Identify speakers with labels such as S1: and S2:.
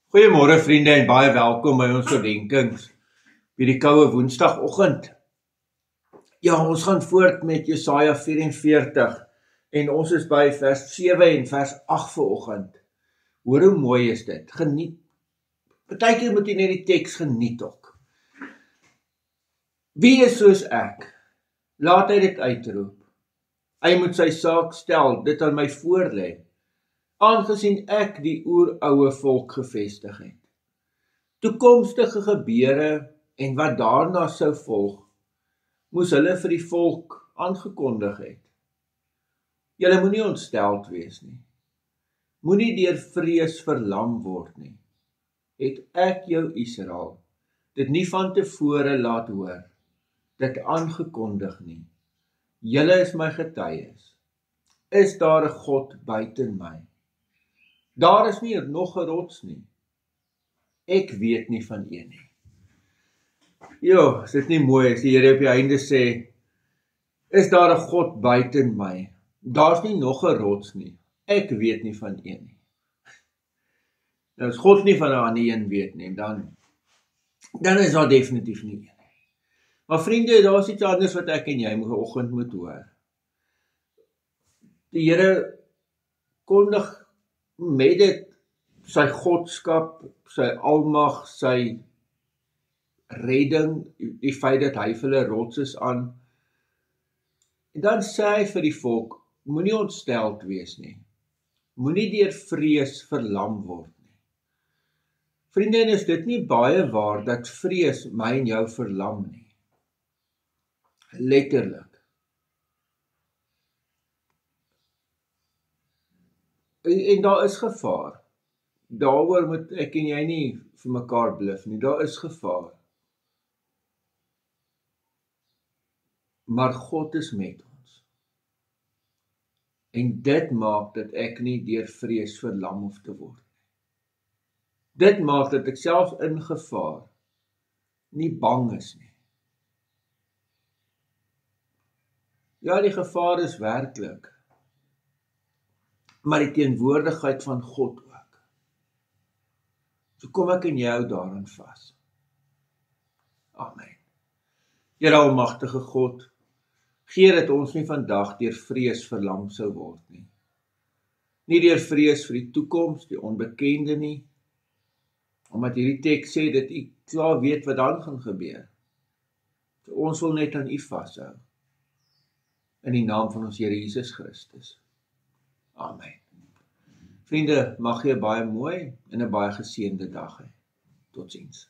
S1: Goeiemôre vriende en baie welkom by ons oordeenkings by die koue woensdagoggend. Ja, ons gaan voort met Jesaja 44 en ons is by vers 7 en vers 8 vanoggend. Hoor hoe mooi is dit, geniet. Partykeer moet jy net die teks geniet ook. Wie is soos ek? Laat hy dit uitroep. Hy moet sy saak stel, dit aan my voorlê. Aangesien ek die oeroue volk gevestig het. Toekomstige gebeure en wat daarna sou volg, moes hulle vir die volk aangekondig het. Julle moenie ontsteld wees nie. Moenie deur vrees verlam word nie. Het ek jou Israel dit nie van tevore laat hoor, dit aangekondig nie. Julle is my getuies. Is daar 'n God buiten my? Daar is nie nog 'n rots nie. Ek weet nie van een nie. Jo, is dit nie mooi as die Here op die einde sê, is daar 'n God buiten my? Daar's nie nog 'n rots nie. Ek weet nie van een nie. Nou as God nie van 'n ander een weet nie, dan is daar definitief nie een nie. Maar vriende, daar's iets anders wat ek en jy vanoggend moet hoor. Die Here kondig met dit sy godskap, sy almag, sy redding, die feit dat hy vir hulle rots is aan. En dan sê hy vir die volk, moenie ontsteld wees nie. Moenie deur vrees verlam word nie. Vriende, en is dit nie baie waar dat vrees my en jou verlam nie? Letterlik. En daar is gevaar. Daaroor moet ek en jy nie vir mekaar bluf nie. Daar is gevaar. Maar God is met ons. En dit maak dat ek nie deur vrees verlam hoef te word nie. Dit maak dat ek selfs in gevaar nie bang is nie. Ja, die gevaar is werklik, maar die teenwoordigheid van God ook. So kom ek en jy hou daaraan vas. Amen. Here almagtige God, gee dat ons nie vandag deur vrees verlam sou word nie. Nie deur vrees vir die toekoms, die onbekende nie, omdat hierdie teks sê dat U klaar weet wat dan gaan gebeur. So ons wil net aan U vashou. In die naam van ons Here Jesus Christus. Amen. Vriende, mag jy 'n baie mooi en 'n baie geseënde dag hê. Totsiens.